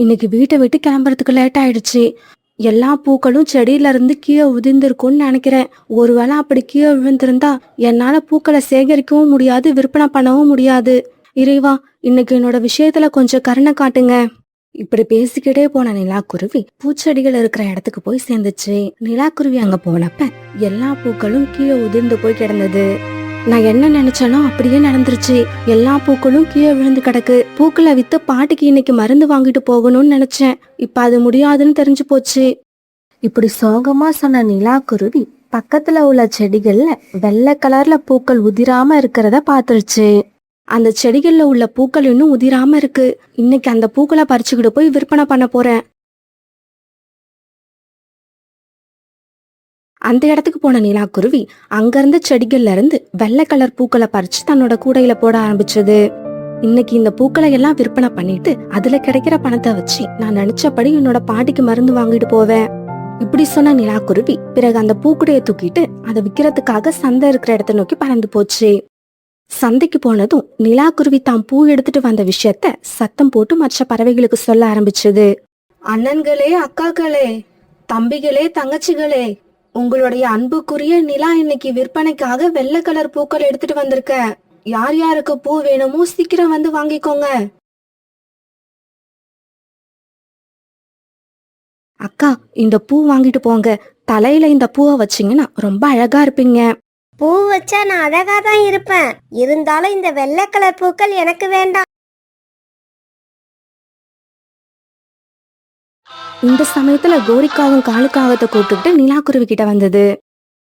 இன்னைக்கு வீட்டை விட்டு கிளம்புறதுக்கு லேட் ஆயிடுச்சு. எல்லா பூக்களும் செடியில இருந்து கீழே விழுந்திருக்கும்னு நினைக்கிறேன். ஒருவேளை அப்படி கீழே விழுந்திருந்தா என்னால பூக்களை சேகரிக்கவும் முடியாது, விற்பனை பண்ணவும் முடியாது. இறைவா, இன்னைக்கு என்னோட விஷயத்துல கொஞ்சம் கருணை காட்டுங்க. இப்படி பேசிக்கிட்டே போன நிலாக்குருவி பூச்செடிகள் இருக்கிற இடத்துக்கு போய் சேர்ந்துச்சு. நிலாக்குருவி அங்க போனப்ப எல்லா பூக்களும் கீழே உதிர்ந்து போய் கிடந்தது. நான் என்ன நினைச்சேனோ அப்படியே நடந்துருச்சு. எல்லா பூக்களும் கீழே விழுந்து கிடக்கு. பூக்களை வித்து பாட்டிக்கு இன்னைக்கு மருந்து வாங்கிட்டு போகணும்னு நினைச்சேன். இப்ப அது முடியாதுன்னு தெரிஞ்சு போச்சு. இப்படி சோகமா சொன்ன நிலாக்குருவி பக்கத்துல உள்ள செடிகள்ல வெள்ளை கலர்ல பூக்கள் உதிராம இருக்கிறத பாத்துருச்சு. அந்த செடிகள்ல உள்ள பூக்கள் இன்னும் உதிராம இருக்கு. இன்னைக்கு அந்த பூக்களை பறிச்சுக்கிட்டு போய் விற்பனை பண்ண போறேன். அந்த இடத்துக்கு போன நிலாக்குருவி அங்கிருந்த செடிகள்ல இருந்து வெள்ளை கலர் பூக்களை பறிச்சு தன்னோட கூடையில போட ஆரம்பிச்சது. இன்னைக்கு இந்த பூக்களை எல்லாம் விற்பனை பண்ணிட்டு அதுல கிடைக்கிற பணத்தை வச்சு நான் நினைச்சபடி என்னோட பாட்டிக்கு மருந்து வாங்கிட்டு போவேன். இப்படி சொன்ன நிலாக்குருவி பிறகு அந்த பூக்குடைய தூக்கிட்டு அதை விக்கிறதுக்காக சந்தை இருக்கிற இடத்த நோக்கி பறந்து போச்சு. சந்தைக்கு போனதும் நிலாக்குருவி தான் பூ எடுத்துட்டு வந்த விஷயத்த சத்தம் போட்டு மற்ற பறவைகளுக்கு சொல்ல ஆரம்பிச்சது. அண்ணன்களே, அக்காக்களே, தம்பிகளே, தங்கச்சிகளே, உங்களுடைய அன்புக்குரிய நிலா இன்னைக்கு விற்பனைக்காக வெள்ளை கலர் பூக்கள் எடுத்துட்டு வந்திருக்க. யார் யாருக்கு பூ வேணுமோ சீக்கிரம் வந்து வாங்கிக்கோங்க. அக்கா, இந்த பூ வாங்கிட்டு போங்க. தலையில இந்த பூவை வச்சீங்கன்னா ரொம்ப அழகா இருப்பீங்க. பூ வச்சா நான் அழகா தான் இருப்பேன். இருந்தாலும் இந்த வெள்ளை கலர் பூக்கள் எனக்கு வேண்டாம். இந்த சமயத்துல கோரிக்காவும் காலுக்காகத்தை கூப்பிட்டுக்கிட்டு நிலாக்குருவி கிட்ட வந்தது.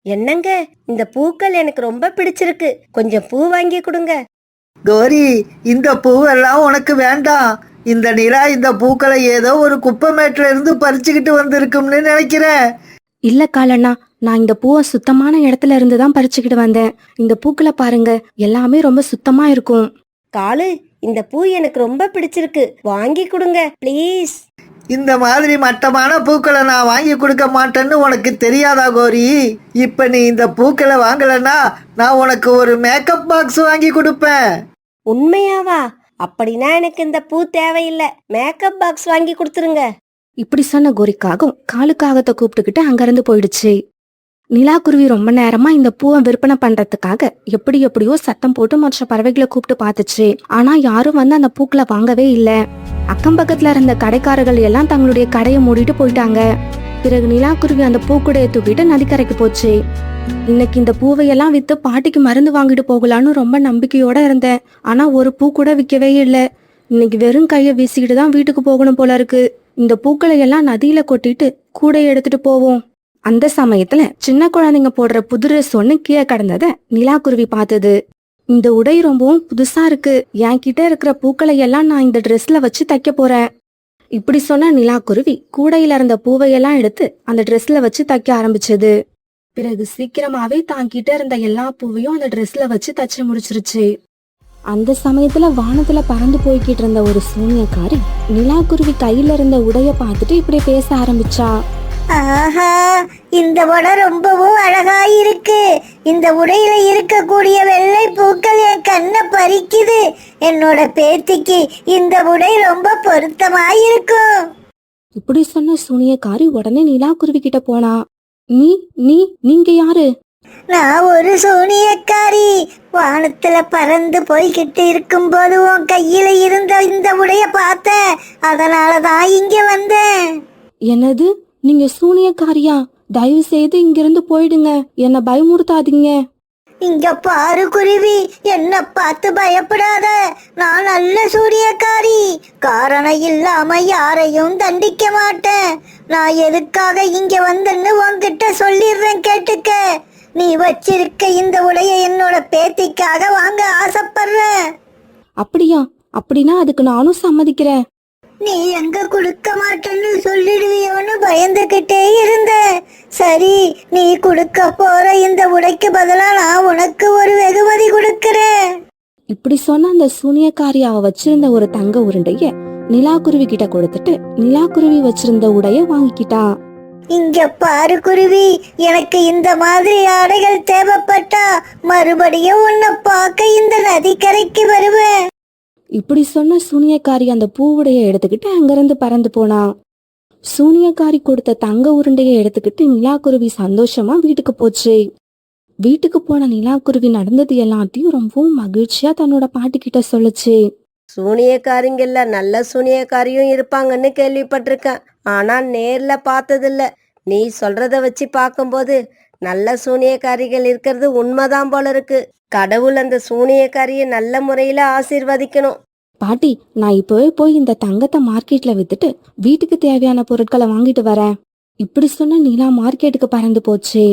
என்னங்க, இந்த பூக்கள் எனக்கு ரொம்ப பிடிச்சிருக்கு. கொஞ்சம் பூ வாங்கி கொடுங்க. கோரி, இந்த பூவெல்லாம் உனக்கு வேண்டாம். இந்த நிலா இந்த பூக்களை ஏதோ ஒரு குப்பை மேட்ல இருந்து பறிச்சுக்கிட்டு வந்திருக்கும்னு நினைக்கிறேன். இல்ல காலண்ணா, நான் இந்த பூவை சுத்தமான இடத்துல இருந்து தான் பறிச்சுக்கிட்டு வந்தேன். இந்த பூக்களை பாருங்க, எல்லாமே ரொம்ப சுத்தமா இருக்கும். காலு, இந்த பூ எனக்கு ரொம்ப பிடிச்சிருக்கு. வாங்கி கொடுங்க ப்ளீஸ். இந்த மாதிரி மட்டமான பூக்களை நான் வாங்கி கொடுக்க மாட்டேன்னு உனக்கு தெரியாதா கோரி? இப்ப நீ இந்த பூக்களை வாங்கலன்னா நான் உனக்கு ஒரு மேக்கப் பாக்ஸ் வாங்கி கொடுப்பேன். உண்மையாவா? அப்படின்னா எனக்கு இந்த பூ தேவையில்லை. மேக்கப் பாக்ஸ் வாங்கி கொடுத்துருங்க. இப்படி சொன்ன கோரிக்காகவும் காலுக்காகத்தை கூப்பிட்டுக்கிட்டு அங்கிருந்து போயிடுச்சு. நிலாக்குருவி ரொம்ப நேரமா இந்த பூவை விற்பனை பண்றதுக்காக எப்படியோ சத்தம் போட்டு மற்ற பறவைகளை கூப்பிட்டு பார்த்துச்சு. ஆனா யாரும் வந்து அந்த பூக்களை வாங்கவே இல்ல. அக்கம் பக்கத்துல இருந்த கடைக்காரர்கள் எல்லாம் தங்களுடைய கடையை மூடிட்டு போயிட்டாங்க. பிறகு நிலாக்குருவி அந்த பூக்குடைய தூக்கிட்டு நதிக்கரைக்கு போச்சு. இன்னைக்கு இந்த பூவையெல்லாம் வித்து பாட்டிக்கு மருந்து வாங்கிட்டு போகலான்னு ரொம்ப நம்பிக்கையோட இருந்தேன். ஆனா ஒரு பூ கூட விற்கவே இல்லை. இன்னைக்கு வெறும் கையை வீசிக்கிட்டு தான் வீட்டுக்கு போகணும் போல இருக்கு. இந்த பூக்களை எல்லாம் நதியில கொட்டிட்டு கூடையை எடுத்துட்டு போவோம். அந்த சமயத்துல சின்ன குழந்தைங்க போடுற புது ட்ரெஸ் ஒண்ணு கீழே கடந்தத நிலாக்குருவி பார்த்தது. இந்த உடை ரொம்பவும் புதுசா இருக்கு. என்கிட்ட இருக்கிற பூக்களை எல்லாம் நான் இந்த ட்ரெஸ்ல வச்சு தைக்க போறேன். இப்படி சொன்ன நிலாக்குருவி கூடையில இருந்த பூவையெல்லாம் எடுத்து அந்த ட்ரெஸ்ல வச்சு தைக்க ஆரம்பிச்சது. பிறகு சீக்கிரமாவே தான் கிட்ட இருந்த எல்லா பூவையும் அந்த ட்ரெஸ்ல வச்சு தச்சு முடிச்சிருச்சு. அந்த சமயத்துல வானத்துல பறந்து போய்கிட்டு இருந்த ஒரு சூனியக்காரி நிலாக்குருவி கையில இருந்த உடைய பார்த்துட்டு இப்படி பேச ஆரம்பிச்சா. ஆஹா, இந்த உடை ரொம்பவும் அழகா இருக்கு. இந்த உடையில இருக்கக்கூடிய வெள்ளை பூக்கள் என் கண்ணை பறிக்குது. என்னோட பேத்திக்கு இந்த உடை ரொம்ப பொருத்தமாயிருக்கும். இப்படி சொன்ன சூனியக்காரி உடனே நிலாக்குருவி கிட்ட போனா. நீங்க யாரு? நான் ஒரு சூனியக்காரி. வானத்துல பறந்து போய்கிட்டு இருக்கும் போது உன் கையில இருந்த இந்த உடைய பார்த்தேன். அதனாலதான் இங்க வந்தேன். என்னது, நீங்க சூனியக்காரியா? தயவு செய்து இங்கிருந்து போயிடுங்க, என்ன பயமுறுத்தாதீங்க. இங்க பாரு குருவி, என்ன பார்த்து பயப்படாத. நான் நல்ல சூனியக்காரி. காரணம் இல்லாம யாரையும் தண்டிக்க மாட்டேன். நான் எதுக்காக இங்க வந்தேன்னு உன்கிட்ட சொல்லிடுறேன், கேட்டுக்க. நீ வச்சிருக்க இந்த உடைய என்னோட பேத்திக்காக வாங்க ஆசைப்படுறேன். அப்படியா? அப்படின்னா அதுக்கு நானும் சம்மதிக்கிறேன். நீ எங்க கொடுக்க மாட்டேன்னு சொல்லிடுவியோன்னு பயந்துகிட்டே இருந்த. சரி, நீ கொடுக்க போற இந்த உடைக்கு பதிலா நான் உனக்கு ஒரு வெகுமதி கொடுக்கறேன். இப்படி சொன்ன அந்த சூனியக்காரி அவ வச்சிருந்த ஒரு தங்க உருண்டைய நிலாக்குருவி கிட்ட கொடுத்துட்டு நிலாக்குருவி வச்சிருந்த உடைய வாங்கிக்கிட்டா. இங்க பாரு குருவி, எனக்கு இந்த மாதிரி ஆடைகள் தேவைப்பட்டா மறுபடியும் உன்னை பார்க்க இந்த நதிக்கரைக்கு வருவேன். இப்படி சொன்ன சூனியக்காரி அந்த பூவுடைய எடுத்துக்கிட்டு அங்கிருந்து பறந்து போனா. சூனியக்காரி கொடுத்த தங்க உருண்டையை எடுத்துக்கிட்டு நிலாக்குருவி சந்தோஷமா வீட்டுக்கு போச்சு. வீட்டுக்கு போன நிலாக்குருவி நடந்தது எல்லாத்தையும் ரொம்பவும் மகிழ்ச்சியா தன்னோட பாட்டி கிட்ட சொல்லுச்சு. சூனியக்காரிங்கல்ல நல்ல சூனியக்காரியும் இருப்பாங்கன்னு கேள்விப்பட்டிருக்கேன். ஆனா நேர்ல பார்த்ததில்ல. நீ சொல்றத வச்சு பார்க்கும்போது நல்ல சூனியக்காரிகள் இருக்கிறது உண்மைதான் போல இருக்கு. கடவுள் அந்த சூனியக்காரியை நல்ல முறையில ஆசீர்வதிக்கணும். பாட்டி, நான் இப்பவே போய் இந்த தங்கத்தை மார்க்கெட்ல வித்துட்டு வீட்டுக்கு தேவையான பொருட்களை வாங்கிட்டு வரேன். இப்படி சொன்ன நிலா மார்க்கெட்டுக்கு பறந்து போச்சு.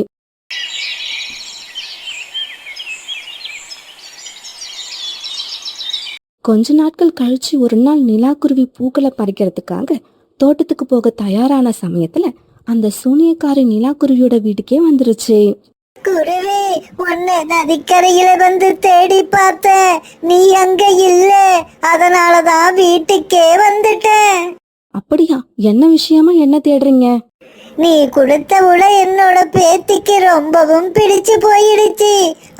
கொஞ்ச நாட்கள் கழிச்சு ஒரு நாள் நிலாக்குருவி பூக்களை பறிக்கிறதுக்காக தோட்டத்துக்கு போக தயாரான சமயத்துல அந்த சூனியக்காரி நிலாக்குருவியோட வீட்டுக்கே வந்துருச்சு. குருவி, உன்னை நதிக்கரையில வந்து தேடி பார்த்தேன். நீ அங்க இல்ல, அதனாலதான் வீட்டுக்கே வந்துட்டேன். அப்படியா? என்ன விஷயமா என்ன தேடுறீங்க? நீ கொடுத்த உடை என்னோட பேத்திக்கு ரொம்பவும் பிடிச்சு போயிடுச்சு.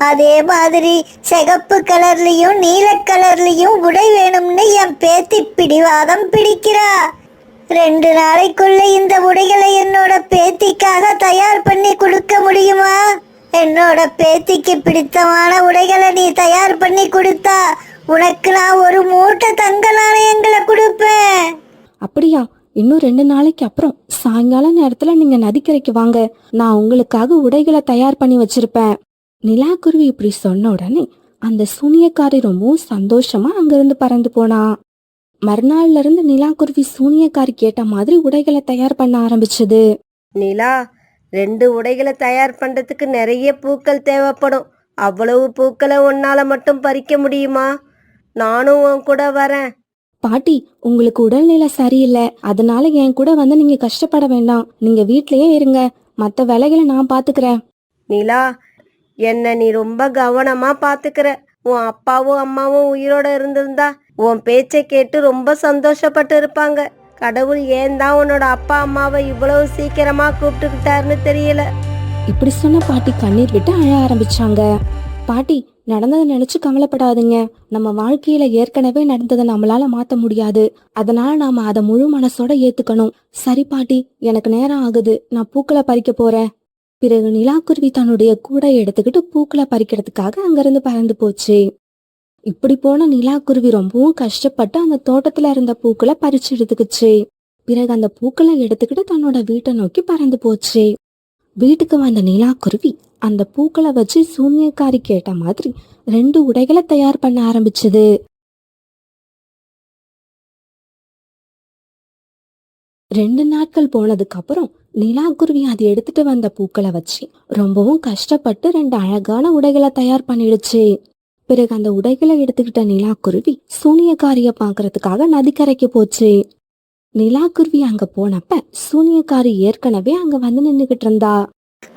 அதே மாதிரி சிகப்பு கலர்லயும் நீல கலர்லயும் உடை வேணும்னு என் பேத்தி பிடிவாதம் பிடிக்கிறா. 2 நாளைக்குள்ள இந்த உடைகளை என்னோட பேத்திக்காக தயார் பண்ணி கொடுக்க முடியுமா? என்னோட பேத்திக்கு பிடித்தமான உடைகளை நீ தயார் பண்ணி கொடுத்தா உனக்கு நான் ஒரு மூட்டை தங்க நாணயங்களை கொடுப்பேன். அப்படியா? இன்னும் 2 நாளைக்கு அப்புறம் சாயங்கால நேரத்துல நீங்க நதிக்கரைக்கு வாங்க. நான் உங்களுக்காக உடைகளை தயார் பண்ணி வச்சிருப்பேன். நிலாக்குருவி இப்படி சொன்ன உடனே அந்த சூனியக்காரி ரொம்பவும் சந்தோஷமா அங்கிருந்து பறந்து போனா. மறுநாள்ல இருந்து நிலாக்குருவி சூனியக்காரி கேட்ட மாதிரி உடைகளை தயார் பண்ண ஆரம்பிச்சது. நிலா, 2 உடைகளை தயார் பண்றதுக்கு நிறைய பூக்கள் தேவைப்படும். அவ்வளவு பூக்களை உன்னால மட்டும் பறிக்க முடியுமா? நானும் உன் கூட வரேன். பாட்டி, உங்களுக்கு உடல்நிலை சரியில்லை, அதனால என் கூட வந்து நீங்க கஷ்டப்பட வேண்டாம். நீங்க வீட்லயே இருங்க, மத்த வேலைகளை நான் பாத்துக்கிறேன். நிலா, என்ன நீ ரொம்ப கவனமா பாத்துக்கிற. உன் அப்பாவும் அம்மாவும் உயிரோட இருந்திருந்தா உன் பேச்சை கேட்டு ரொம்ப சந்தோஷப்பட்டு இருப்பாங்க. கடவுள் ஏன் தான் உன்னோட அப்பா அம்மாவை இவ்வளவு சீக்கிரமா கூப்பிட்டுக்கிட்டாருன்னு தெரியல. இப்படி சொன்ன பாட்டி கண்ணீர் விட்டு அழ ஆரம்பிச்சாங்க. பாட்டி, நடந்ததை நினைச்சு கவலைப்படாதீங்க. நம்ம வாழ்க்கையில ஏற்கனவே நடந்ததை நம்மளால மாத்த முடியாது. அதனால நாம அதை முழு மனசோட ஏத்துக்கணும். சரி பாட்டி, எனக்கு நேரம் ஆகுது, நான் பூக்களை பறிக்க போறேன். பிறகு நிலாக்குருவி தன்னுடைய கூடை எடுத்துக்கிட்டு பூக்களை பறிக்கிறதுக்காக அங்கிருந்து பறந்து போச்சு. இப்படி போன நிலாக்குருவி ரொம்பவும் கஷ்டப்பட்டு அந்த தோட்டத்துல இருந்த பூக்களை பறிச்சு எடுத்துக்கிச்சு. பிறகு அந்த பூக்களை எடுத்துக்கிட்டு தன்னோட வீட்டை நோக்கி பறந்து போச்சு. வீட்டுக்கு வந்த நிலாக்குருவி அந்த பூக்களை வச்சு சூனியக்காரி கேட்ட மாதிரி 2 உடைகளை தயார் பண்ண ஆரம்பிச்சது. ரெண்டு நாட்கள் போனதுக்கு அப்புறம் நிலாக்குருவி அது எடுத்துட்டு வந்த பூக்களை வச்சு ரொம்பவும் கஷ்டப்பட்டு 2 அழகான உடைகளை தயார் பண்ணிடுச்சு. பிறகு அந்த உடைகளை எடுத்துக்கிட்ட நிலாக்குருவி சூனியக்காரிய பாக்குறதுக்காக நதிக்கரைக்கு போச்சு. நிலாக்குருவி அங்க போனப்ப சூனியக்காரி ஏற்கனவே அங்க வந்து நின்னுகிட்டு இருந்தா.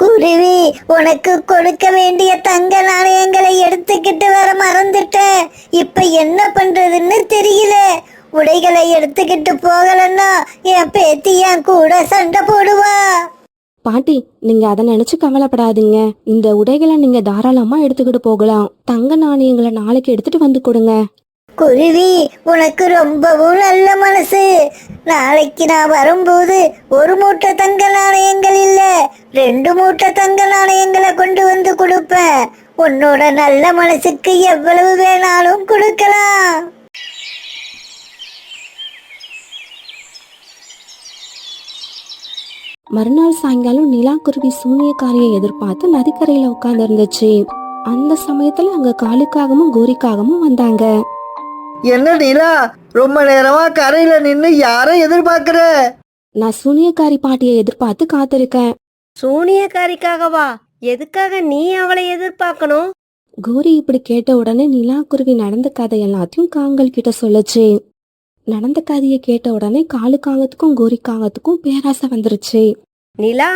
குருவி, உனக்கு கொடுக்க வேண்டிய தங்க நாணயங்களை எடுத்துக்கிட்டு வர மறந்துட்டேன். இப்ப என்ன பண்றதுன்னு தெரியல. உடைகளை எடுத்துக்கிட்டு போகலன்னா என் பேத்தி என் கூட சண்டை போடுவா. பாட்டி, நீங்க அதை நினைச்சு கவலைப்படாதீங்க. இந்த உடைகளை நீங்க தாராளமா எடுத்துக்கிட்டு போகலாம். தங்க நாணயங்களை நாளைக்கு எடுத்துட்டு வந்து கொடுங்க. குருவி, உனக்கு ரொம்பவும் நல்ல மனசு. நாளைக்கு நான் வரும்போது 1 மூட்டை தங்க நாணயங்கள் இல்ல 2 மூட்டை தங்க நாணயங்களை கொண்டு வந்து கொடுப்பேன். உன்னோட நல்ல மனசுக்கு எவ்வளவு வேணாலும் கொடுக்கலாம். மறுநாள் சாயங்காலம் நிலாக்குருவி சூனியக்காரியை எதிர்பார்த்து நதிக்கரையில உட்கார்ந்து இருந்துச்சு. அந்த சமயத்துல அங்க காலுக்காகவும் கோரிக்காகவும் வந்தாங்க. என்ன நிலா, ரொம்ப நேரமா கரையில நின்னு யாரை எதிர்பார்க்கிற? நான் சூனியக்காரி பாட்டியை எதிர்பார்த்து காத்திருக்கேன். சூனியக்காரிக்காகவா? எதுக்காக நீ அவளை எதிர்பார்க்கணும்? கோரி இப்படி கேட்ட உடனே நிலாக்குருவி நடந்த கதை எல்லாத்தையும் காங்கள் கிட்ட சொல்லுச்சு. நடந்த கதையை கேட்ட உடனே காலுக்காகத்துக்கும் கோரிக்காகத்துக்கும் பேராசை வந்துருச்சு. நிலா,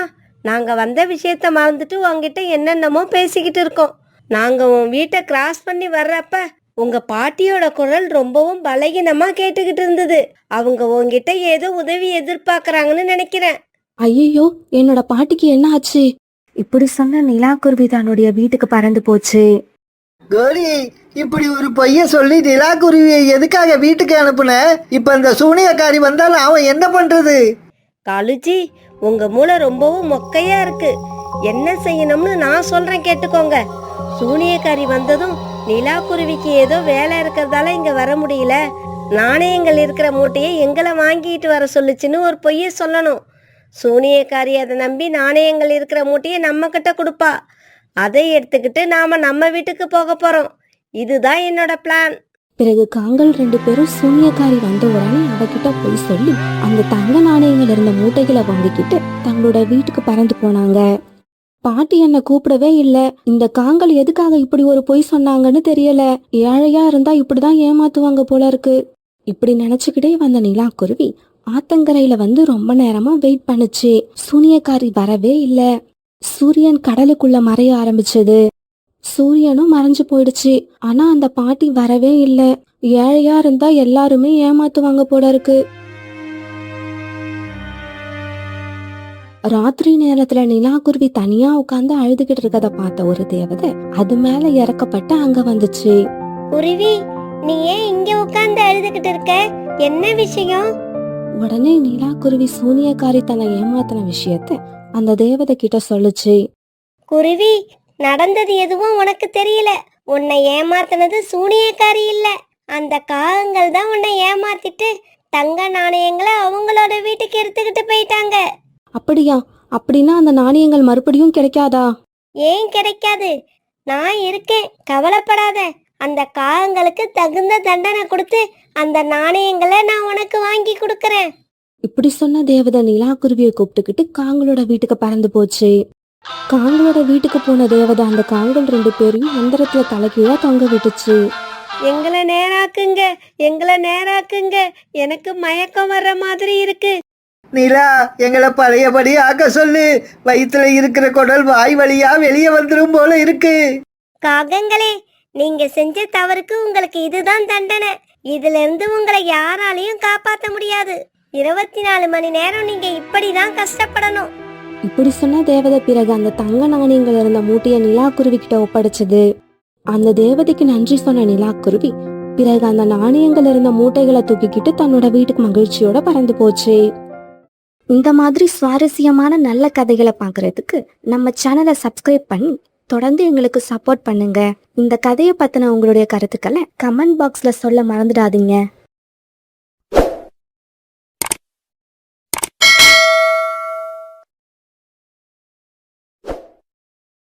நாங்க வந்த விஷயத்த மறந்துட்டு உங்ககிட்ட என்னென்னமோ பேசிக்கிட்டு இருக்கோம். நாங்க உன் வீட்டை கிராஸ் பண்ணி வர்றப்ப உங்க பாட்டியோட குரல் ரொம்பவும் பலகீனமா கேட்டுக்கிட்டு இருந்தது. அவங்க உங்ககிட்ட ஏதோ உதவி எதிர்பார்க்கறாங்கன்னு நினைக்கிறேன். ஐயோ, என்னோட பாட்டிக்கு என்ன ஆச்சு? இப்படி சொன்ன நிலாக்குருவி தன்னுடைய வீட்டுக்கு பறந்து போச்சு. கோரி, இப்படி ஒரு பொய்ய சொல்லி நிலாக்குருவியை எதுக்காக வீட்டுக்கு அனுப்புன? இப்ப இந்த சூனியக்காரி வந்தால் அவன் என்ன பண்றது? காலுஜி, உங்க மூளை ரொம்பவும் மொக்கையா இருக்கு. என்ன செய்யணும்னு நான் சொல்றேன் கேட்டுக்கோங்க. சூனியக்காரி வந்ததும் நிலாக்குருவிக்கு ஏதோ வேலை இருக்கிறதால இங்க வர முடியல, நாணயங்கள் இருக்கிற மூட்டையை எங்களை வாங்கிட்டு வர சொல்லுச்சுன்னு ஒரு பொய்ய சொல்லணும். சூனியக்காரி அதை நம்பி நாணயங்கள் இருக்கிற மூட்டையை நம்ம கிட்ட கொடுப்பா. அதை எடுத்துக்கிட்டு நாம நம்ம வீட்டுக்கு போக போறோம். இதுதான் என்னோட பிளான். பிறகு காங்கள் 2 பேரும் சூனியக்காரி வந்த உடனே அவகிட்ட போய் சொல்லி அந்த தங்க நாணயங்கள் இருந்த மூட்டைகளை வாங்கிக்கிட்டு தங்களோட வீட்டுக்கு பறந்து போனாங்க. பாட்டி என்ன கூப்பிடவே இல்ல. இந்த காங்கள் எதுக்காக இப்படி ஒரு பொய் சொன்னாங்கன்னு தெரியல. ஏழையா இருந்தா இப்படிதான் ஏமாத்துவாங்க போல இருக்கு. இப்படி நினைச்சுக்கிட்டே வந்த நிலாக்குருவி ஆத்தங்கரையில வந்து ரொம்ப நேரமா வெயிட் பண்ணுச்சு. சூனியக்காரி வரவே இல்ல. சூரியன் கடலுக்குள்ள மறைய ஆரம்பிச்சது. சூரியனும் மறைஞ்சு போயிடுச்சு. ஆனா அந்த பாட்டி வரவே இல்ல. ஏழையா இருந்தா எல்லாருமே ஏமாத்துவாங்க போல இருக்கு. ராத்திரி நேரத்துல நிலாக்குருவி தனியா உட்கார்ந்து அழுதுகிட்டு இருக்கத பார்த்த ஒரு தேவதை அது மேல இறக்கப்பட்டு அங்க வந்துச்சு. குருவி, நீ ஏன் இங்க உட்கார்ந்து அழுதுகிட்டு இருக்க? என்ன விஷயம்? உடனே நிலாக்குருவி சூனியக்காரி தன்னை ஏமாத்தின விஷயத்த அந்த தேவதை கிட்ட சொல்லுச்சு. குருவி, நடந்தது எதுவும் உனக்கு தெரியல. உன்னை ஏமாத்தினது சூனியக்காரி இல்ல, அந்த காகங்கள் தான் உன்னை ஏமாத்திட்டு தங்க நாணயங்களை அவங்களோட வீட்டுக்கு எடுத்துக்கிட்டு போயிட்டாங்க. அப்படியா? அப்படின்னா அந்த நாணயங்கள் மறுபடியும் கிடைக்காதா? ஏன் கிடைக்காது? நான் இருக்கேன், கவலைப்படாத. அந்த காகங்களுக்கு தகுந்த தண்டனை கொடுத்து அந்த நாணயங்களை நான் உனக்கு வாங்கி கொடுக்கறேன். இப்படி சொன்ன தேவதை நிலாக்குருவியை கூப்பிட்டுக்கிட்டு காங்களோட வீட்டுக்கு பறந்து போச்சு. காங்களோட வீட்டுக்கு போன தேவதை அந்த காங்கள் 2 பேரையும் மந்திரத்துல தலைகீழா தொங்க விட்டுச்சு. எங்களை நேராக்குங்க, எங்களை நேராக்குங்க, எனக்கு மயக்கம் வர்ற மாதிரி இருக்கு. நிலா, எங்களை பழையபடி ஆக்க சொல்லு. வயிற்றுல இருக்கிற குடல் வாய் வழியா வெளியே வந்துடும் போல இருக்கு. காகங்களே, நீங்க செஞ்ச தவறுக்கு உங்களுக்கு இதுதான் தண்டனை. இதுல இருந்து உங்களை யாராலையும் காப்பாற்ற முடியாது. 24 மணி நேரம் நீங்க இப்படிதான் கஷ்டப்படணும். இப்படி சொன்ன தேவதை பிறகு அந்த தங்க நாணயங்கள் இருந்த மூட்டைய நிலாக்குருவி கிட்ட ஒப்படைச்சது. அந்த தேவதைக்கு நன்றி சொன்ன நிலாக்குருவி பிறகு அந்த நாணயங்கள் இருந்த மூட்டைகளை தூக்கிக்கிட்டு தன்னோட வீட்டுக்கு மகிழ்ச்சியோட பறந்து போச்சு. இந்த மாதிரி சுவாரஸ்யமான நல்ல கதைகளை பார்க்கறதுக்கு நம்ம சேனலை சப்ஸ்கிரைப் பண்ணி தொடர்ந்து எங்களுக்கு சப்போர்ட் பண்ணுங்க. இந்த கதையை பத்தின உங்களுடைய கருத்துக்களை கமெண்ட் பாக்ஸ்ல சொல்ல மறந்துடாதீங்க.